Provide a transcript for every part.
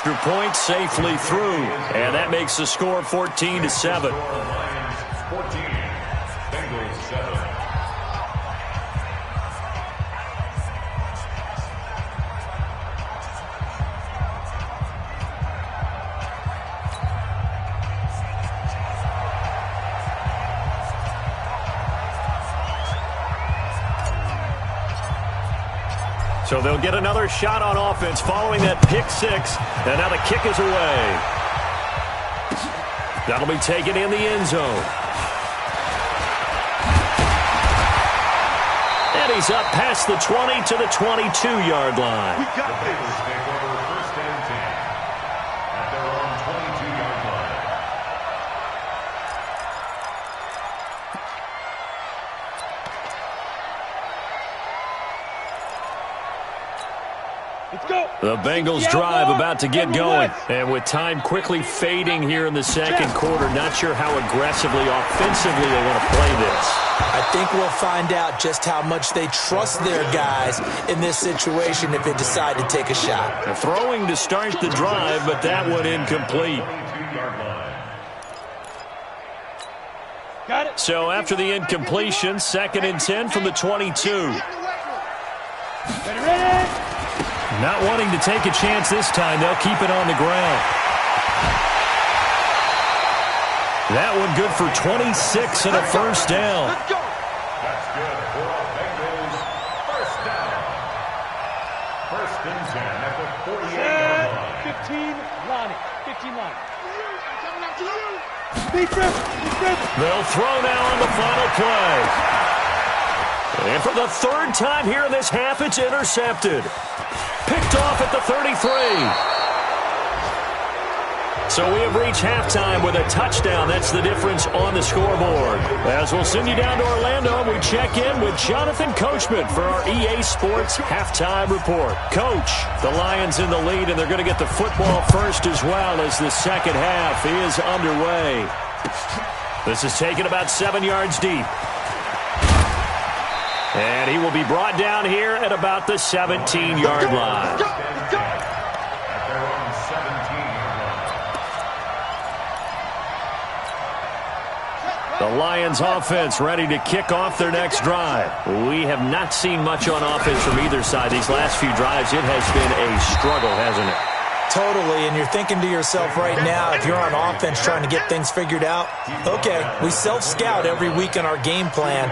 extra point safely through. And that makes the score 14-7. Lions 14, Bengals 7. So they'll get another shot on offense following that pick six. And now the kick is away. That'll be taken in the end zone. And he's up past the 20 to the 22-yard line. We got this. Take over first and 10 at their own 22-yard line. Let's go. The Bengals drive about to get going. And with time quickly fading here in the second quarter, not sure how aggressively, offensively they want to play this. I think we'll find out just how much they trust their guys in this situation if they decide to take a shot. They're throwing to start the drive, but that one incomplete. 22-yard line. Got it. So after the incompletion, 2nd and 10 from the 22. Ready. Not wanting to take a chance this time, they'll keep it on the ground. That one good for 26 and a first down. Let's go. That's good for Bengals. First down. First and 10 at the 48-yard line. 15 line. 15 line. Defense. They'll throw now on the final play. And for the third time here in this half, it's intercepted. Picked off at the 33. So we have reached halftime with a touchdown. That's the difference on the scoreboard. As we'll send you down to Orlando, we check in with Jonathan Coachman for our EA Sports Halftime Report. Coach, the Lions in the lead, and they're going to get the football first as well as the second half is underway. This is taken about 7 yards deep. And he will be brought down here at about the 17-yard line. At their own 17-yard line. The Lions offense ready to kick off their next drive. We have not seen much on offense from either side. These last few drives, it has been a struggle, hasn't it? Totally, and you're thinking to yourself right now, if you're on offense trying to get things figured out, okay, we self-scout every week in our game plan.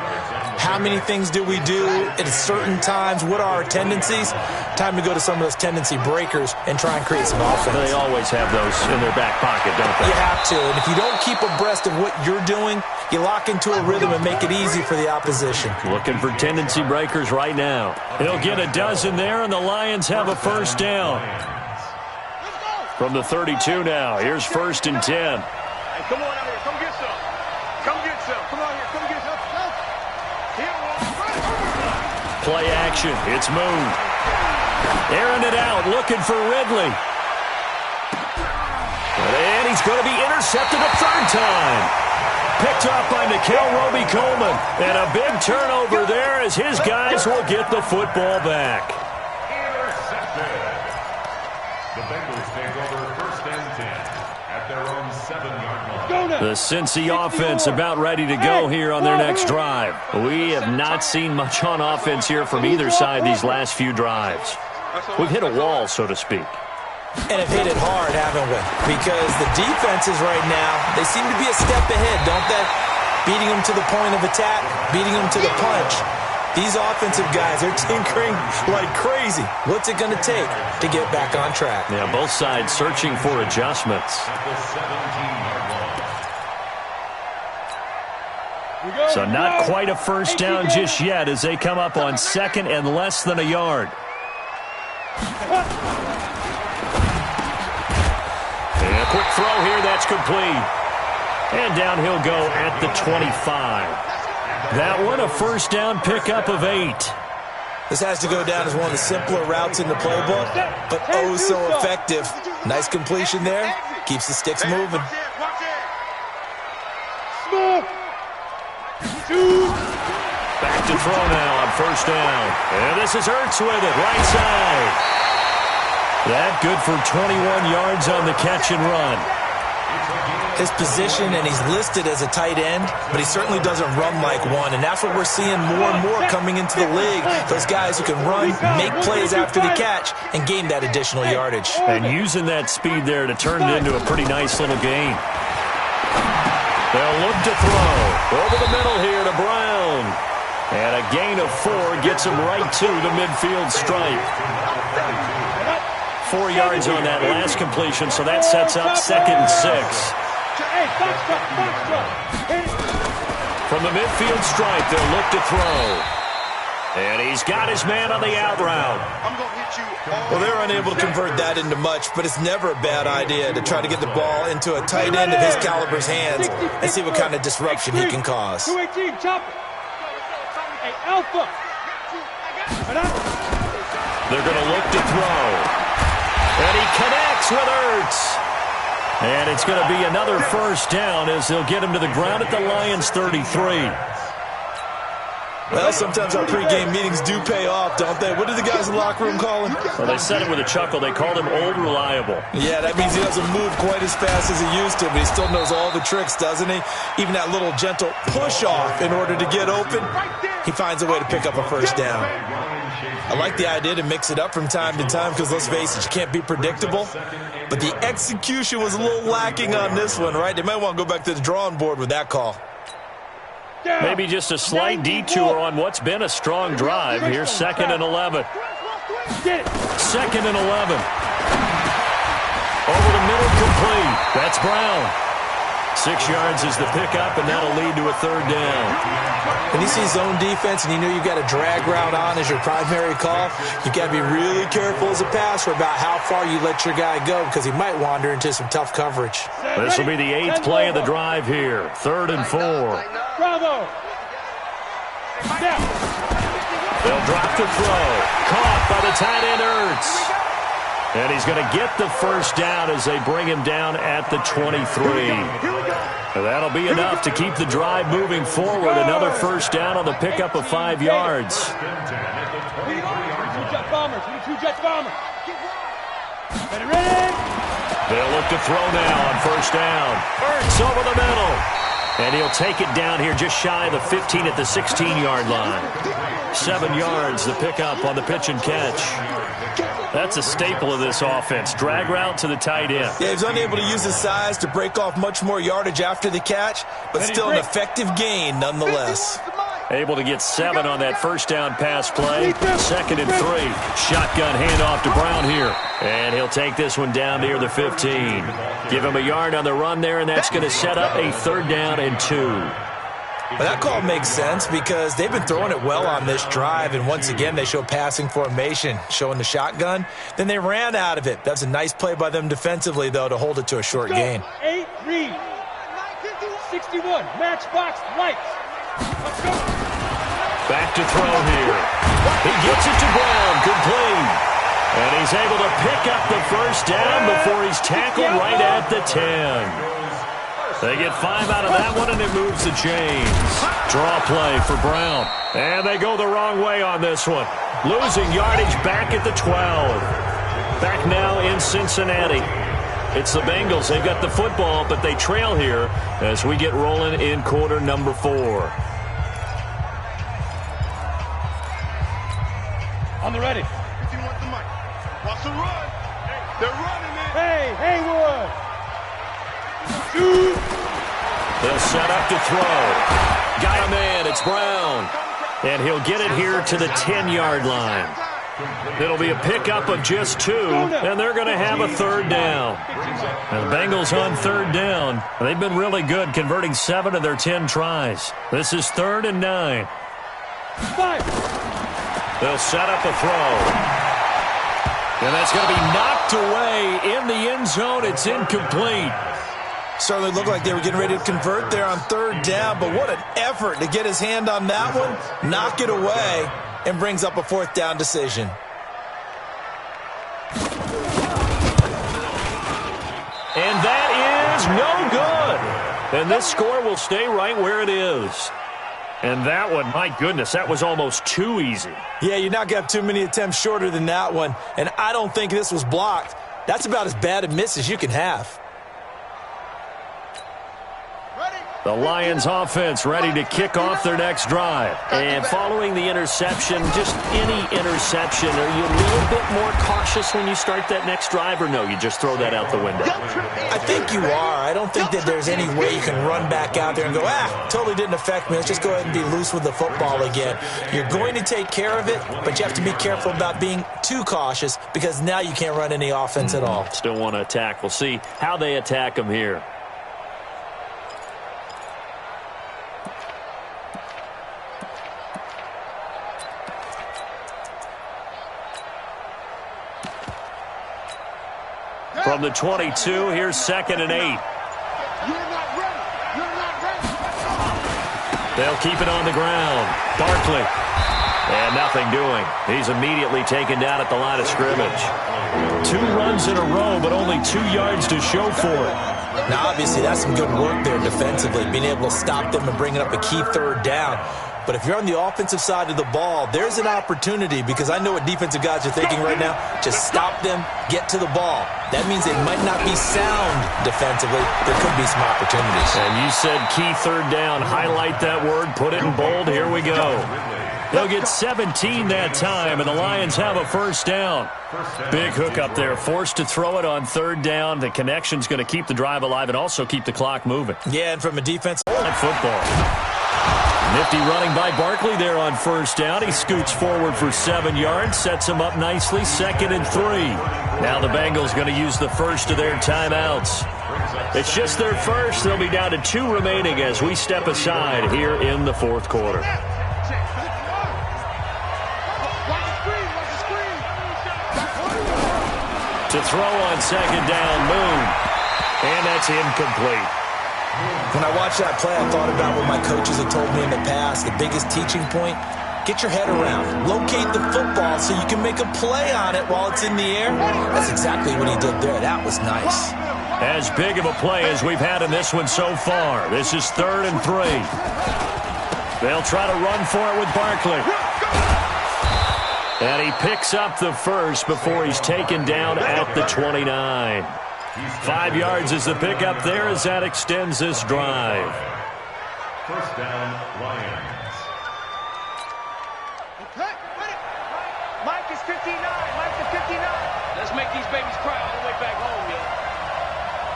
How many things do we do at certain times? What are our tendencies? Time to go to some of those tendency breakers and try and create some offense. They always have those in their back pocket, don't they? You have to, and if you don't keep abreast of what you're doing, you lock into a rhythm and make it easy for the opposition. Looking for tendency breakers right now. He'll get a dozen there, and the Lions have a first down. From the 32 now, here's 1st and 10. Hey, come on out here. Come get some. Come get some. Come on here. Come get some. Play action. It's moved. Airing it out, looking for Ridley. And he's going to be intercepted a third time. Picked off by Nikel Roby-Coleman. And a big turnover there as his guys will get the football back. Intercepted. The Bengals take over first and 10 at their own 7-yard line. The Cincy offense about ready to go here on their next drive. We have not seen much on offense here from either side these last few drives. We've hit a wall, so to speak. And have hit it hard, haven't we? Because the defenses right now, they seem to be a step ahead, don't they? Beating them to the point of attack, beating them to the punch. These offensive guys are tinkering like crazy. What's it going to take to get back on track? Yeah, both sides searching for adjustments. At the 17-yard line. So not quite a first down just yet as they come up on 2nd and less than a yard. And a quick throw here, that's complete. And down he'll go at the 25. That one a first down pickup of 8. This has to go down as one of the simpler routes in the playbook, but oh so effective. Nice completion there. Keeps the sticks moving. Back to throw now on first down. And this is Ertz with it, right side. That good for 21 yards on the catch and run. His position, and he's listed as a tight end, but he certainly doesn't run like one, and that's what we're seeing more and more coming into the league. Those guys who can run, make plays after the catch, and gain that additional yardage. And using that speed there to turn it into a pretty nice little gain. They'll look to throw. Over the middle here to Brown. And a gain of 4 gets him right to the midfield stripe. 4 yards on that last completion, so that sets up 2nd and 6. From the midfield stripe, they'll look to throw. And he's got his man on the out route. Well, they're unable to convert that into much, but it's never a bad idea to try to get the ball into a tight end of his caliber's hands and see what kind of disruption he can cause. 218, chop it. Hey, Alpha. They're going to look to throw. And he connects with Ertz. And it's going to be another first down as they'll get him to the ground at the Lions' 33. Well, sometimes our pregame meetings do pay off, don't they? What did the guys in the locker room call him? Well, they said it with a chuckle. They called him Old Reliable. Yeah, that means he doesn't move quite as fast as he used to, but he still knows all the tricks, doesn't he? Even that little gentle push-off in order to get open, he finds a way to pick up a first down. I like the idea to mix it up from time to time because, let's face it, you can't be predictable. But the execution was a little lacking on this one, right? They might want to go back to the drawing board with that call. Maybe just a slight detour on what's been a strong drive. Here's 2nd and 11. 2nd and 11. Over the middle, complete. That's Brown. 6 yards is the pickup, and that'll lead to a 3rd down. When you see zone defense and you know you've got a drag route on as your primary call, you've got to be really careful as a passer about how far you let your guy go because he might wander into some tough coverage. This will be the 8th play of the drive here. 3rd and 4. Bravo. They'll drop the throw. Caught by the tight end, Ertz. And he's going to get the first down as they bring him down at the 23. That'll be enough to keep the drive moving forward. Another first down on the pickup of 5 yards. They'll look to throw now on first down. Ertz over the middle. And he'll take it down here just shy of the 15 at the 16-yard line. 7 yards, the pickup on the pitch and catch. That's a staple of this offense. Drag route to the tight end. Yeah, he's unable to use his size to break off much more yardage after the catch, but still an effective gain nonetheless. Able to get 7 on that first down pass play. 2nd and 3. Shotgun handoff to Brown here. And he'll take this one down near the 15. Give him a yard on the run there, and that's going to set up a 3rd down and 2. Well, that call makes sense because they've been throwing it well on this drive, and once again they show passing formation, showing the shotgun. Then they ran out of it. That's a nice play by them defensively, though, to hold it to a short gain. 8-3. 61. Matchbox lights. Let's go. Back to throw here. He gets it to Brown. Complete. And he's able to pick up the first down before he's tackled right at the 10. They get 5 out of that one, and it moves the chains. Draw play for Brown. And they go the wrong way on this one. Losing yardage back at the 12. Back now in Cincinnati. It's the Bengals. They've got the football, but they trail here as we get rolling in quarter number 4. On the ready. If you want the mic. Watch the run. They're running it. Hey, Haywood. They'll set up to throw. Got a man. It's Brown. And he'll get it here to the 10-yard line. It'll be a pickup of just 2, and they're going to have a 3rd down. And the Bengals on 3rd down. They've been really good, converting 7 of their 10 tries. This is 3rd and 9. 5. They'll set up a throw. And that's going to be knocked away in the end zone. It's incomplete. Certainly looked like they were getting ready to convert there on 3rd down, but what an effort to get his hand on that one, knock it away, and brings up a 4th down decision. And that is no good. And this score will stay right where it is. And that one, my goodness, that was almost too easy. Yeah, you're not going to have too many attempts shorter than that one, and I don't think this was blocked. That's about as bad a miss as you can have. The Lions offense ready to kick off their next drive. And following the interception, just any interception, are you a little bit more cautious when you start that next drive, or no, you just throw that out the window? I think you are. I don't think that there's any way you can run back out there and go, totally didn't affect me. Let's just go ahead and be loose with the football again. You're going to take care of it, but you have to be careful about being too cautious because now you can't run any offense at all. Still want to attack. We'll see how they attack them here. From the 22, here's 2nd and 8. You're not ready. You're not ready. They'll keep it on the ground. Barkley. And nothing doing. He's immediately taken down at the line of scrimmage. 2 runs in a row, but only 2 yards to show for it. Now, obviously, that's some good work there defensively, being able to stop them and bringing up a key 3rd down. But if you're on the offensive side of the ball, there's an opportunity because I know what defensive guys are thinking right now. Just stop them, get to the ball. That means they might not be sound defensively. There could be some opportunities. And you said key 3rd down. Highlight that word. Put it in bold. Here we go. They'll get 17 that time, and the Lions have a 1st down. Big hook up there. Forced to throw it on 3rd down. The connection's going to keep the drive alive and also keep the clock moving. Yeah, and from a defense. Football. Nifty running by Barkley there on 1st down. He scoots forward for 7 yards, sets him up nicely, 2nd and 3. Now the Bengals going to use the first of their timeouts. It's just their first. They'll be down to 2 remaining as we step aside here in the 4th quarter. To throw on 2nd down, Moon. And that's incomplete. When I watched that play, I thought about what my coaches have told me in the past. The biggest teaching point, get your head around. Locate the football so you can make a play on it while it's in the air. That's exactly what he did there. That was nice. As big of a play as we've had in this one so far. This is 3rd and 3. They'll try to run for it with Barkley. And he picks up the first before he's taken down at the 29. 5 yards is the pickup there as that extends this drive. 1st down, Lions. Mike is 59. Mike is 59. Let's make these babies cry all the way back home, yo.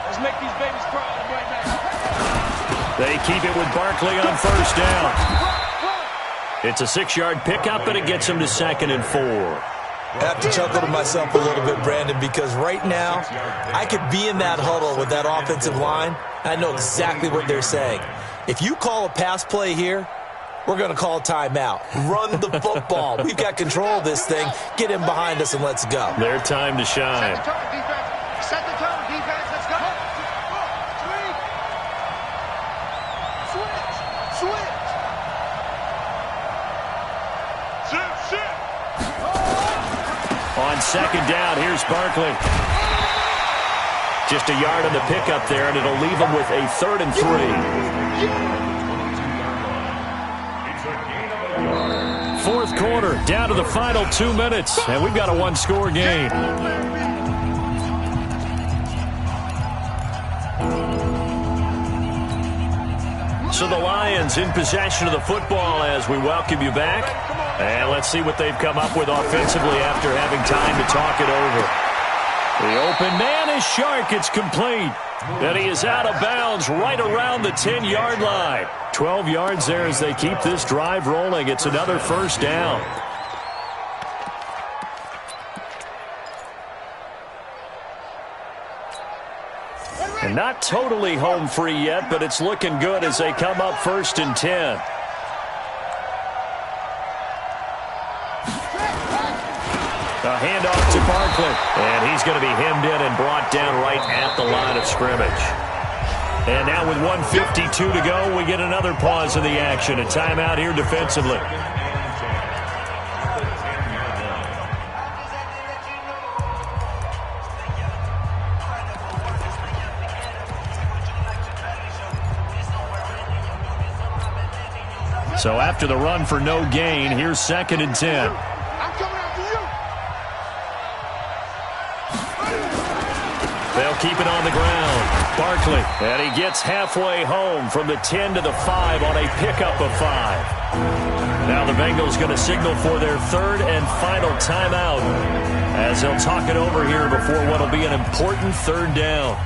Let's make these babies cry all the way back home. They keep it with Barkley on 1st down. It's a 6-yard pickup, and it gets him to 2nd and 4. I have to chuckle to myself a little bit, Brandon, because right now I could be in that huddle with that offensive line, and I know exactly what they're saying. If you call a pass play here, we're going to call a timeout. Run the football. We've got control of this thing. Get him behind us and let's go. Their time to shine. Set the tone, defense. Set the tone, defense. Let's go. Switch. Sit. On 2nd down, here's Barkley. Just a yard on the pickup there, and it'll leave him with a 3rd and 3. 4th quarter, down to the final 2 minutes, and we've got a 1-score game. So the Lions in possession of the football as we welcome you back. And let's see what they've come up with offensively after having time to talk it over. The open man is Shark. It's complete. And he is out of bounds right around the 10-yard line. 12 yards there as they keep this drive rolling. It's another 1st down. And not totally home free yet, but it's looking good as they come up 1st and 10. A handoff to Barkley. And he's going to be hemmed in and brought down right at the line of scrimmage. And now with 1:52 to go, we get another pause in the action. A timeout here defensively. So after the run for no gain, here's 2nd and 10. I'm coming after you. They'll keep it on the ground. Barkley, and he gets halfway home from the 10 to the 5 on a pickup of 5. Now the Bengals going to signal for their 3rd and final timeout as they'll talk it over here before what will be an important 3rd down.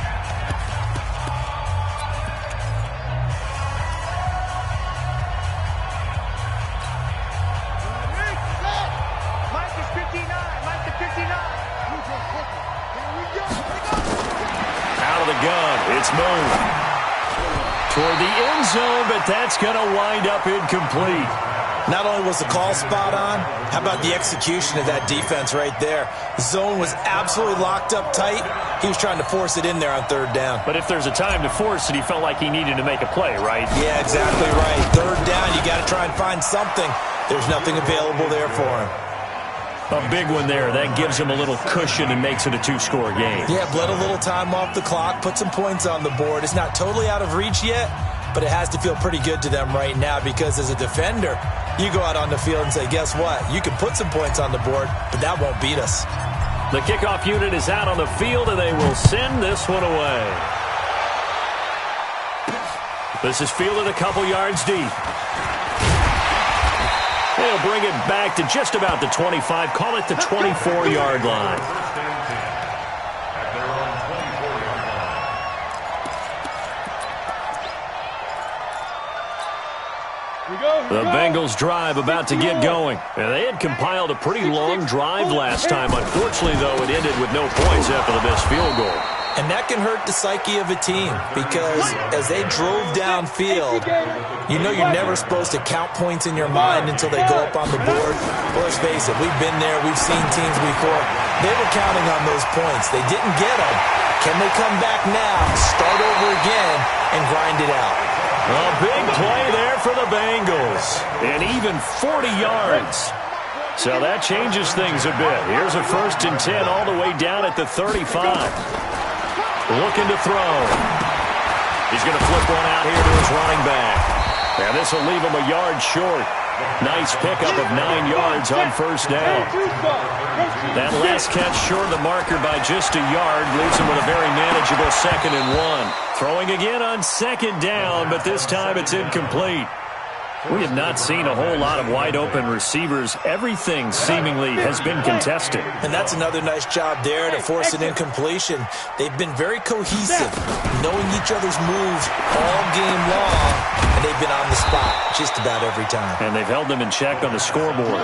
Mike is 59. Mike is 59. Out of the gun, it's moved toward the end zone, but that's going to wind up incomplete. Not only was the call spot on, how about the execution of that defense right there? The zone was absolutely locked up tight. He was trying to force it in there on 3rd down. But if there's a time to force it, he felt like he needed to make a play, right? Yeah, exactly right. 3rd down, you got to try and find something. There's nothing available there for him. A big one there. That gives him a little cushion and makes it a 2-score game. Yeah, bled a little time off the clock, put some points on the board. It's not totally out of reach yet, but it has to feel pretty good to them right now because as a defender, you go out on the field and say, guess what? You can put some points on the board, but that won't beat us. The kickoff unit is out on the field, and they will send this one away. This is fielded a couple yards deep. They'll bring it back to just about the 25, call it the 24-yard line. The Bengals drive about to get going. And they had compiled a pretty long drive last time. Unfortunately, though, it ended with no points after the missed field goal. And that can hurt the psyche of a team because as they drove downfield, you know you're never supposed to count points in your mind until they go up on the board. Well, let's face it, we've been there. We've seen teams before. They were counting on those points. They didn't get them. Can they come back now, start over again, and grind it out? A big play there for the Bengals. And even 40 yards. So that changes things a bit. Here's a 1st and 10 all the way down at the 35. Looking to throw. He's going to flip one out here to his running back. And this will leave him a yard short. Nice pickup of 9 yards on 1st down. That last catch short of the marker by just a yard leaves him with a very manageable 2nd and 1. Throwing again on 2nd down, but this time it's incomplete. We have not seen a whole lot of wide-open receivers. Everything seemingly has been contested. And that's another nice job there to force an incompletion. They've been very cohesive, knowing each other's moves all game long, and they've been on the spot just about every time. And they've held them in check on the scoreboard.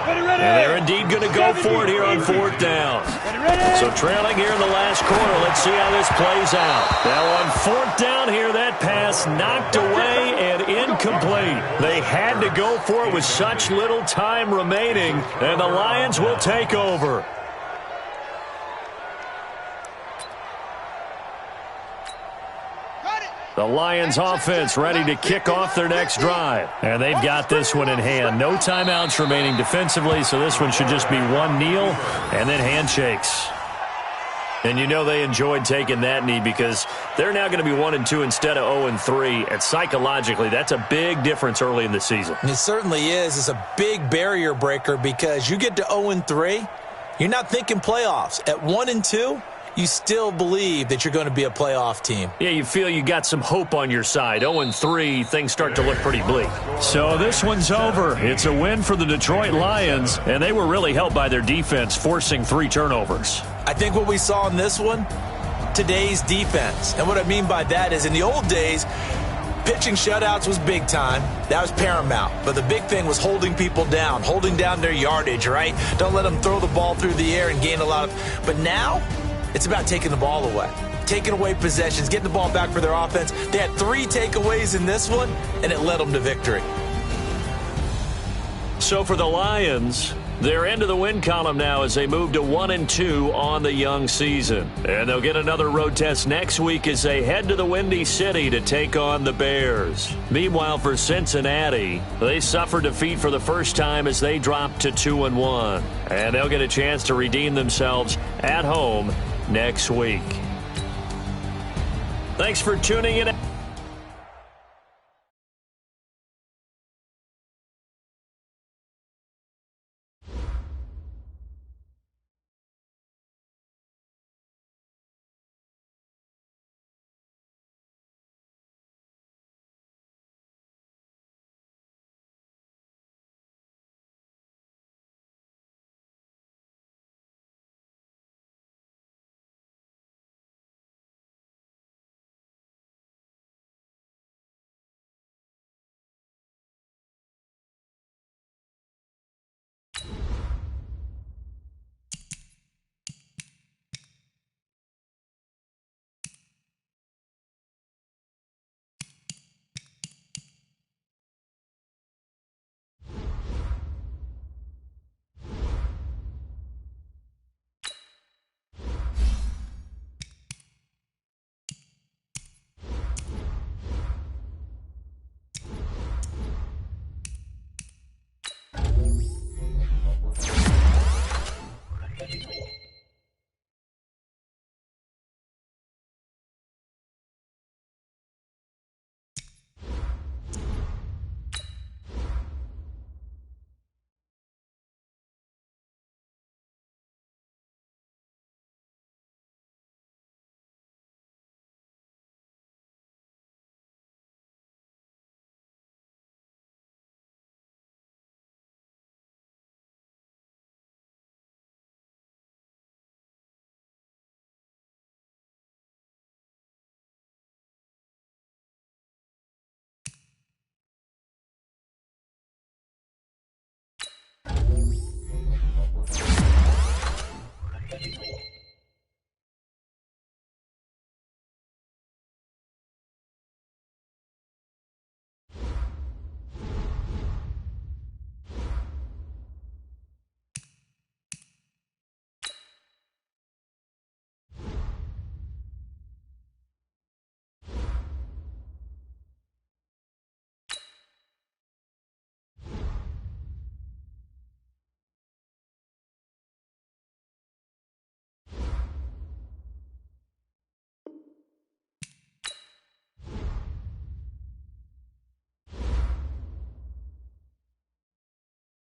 And they're indeed going to go for it here on 4th down. So trailing here in the last quarter, let's see how this plays out. Now on 4th down here, that pass knocked away and incomplete. They had to go for it with such little time remaining, and the Lions will take over. The Lions offense ready to kick off their next drive. And they've got this one in hand. No timeouts remaining defensively, so this one should just be one kneel and then handshakes. And you know they enjoyed taking that knee because they're now going to be 1-2 instead of 0-3. And psychologically, that's a big difference early in the season. It certainly is. It's a big barrier breaker because you get to 0-3, you're not thinking playoffs. At 1-2, you still believe that you're going to be a playoff team. Yeah, you feel you got some hope on your side. 0-3, things start to look pretty bleak. So this one's over. It's a win for the Detroit Lions, and they were really helped by their defense, forcing 3 turnovers. I think what we saw in this one, today's defense. And what I mean by that is in the old days, pitching shutouts was big time. That was paramount. But the big thing was holding people down, holding down their yardage, right? Don't let them throw the ball through the air and gain a lot of... But now, it's about taking the ball away. Taking away possessions, getting the ball back for their offense. They had 3 takeaways in this one, and it led them to victory. So for the Lions, they're into the win column now as they move to 1-2 on the young season. And they'll get another road test next week as they head to the Windy City to take on the Bears. Meanwhile, for Cincinnati, they suffered defeat for the first time as they dropped to 2-1. And they'll get a chance to redeem themselves at home next week. Thanks for tuning in.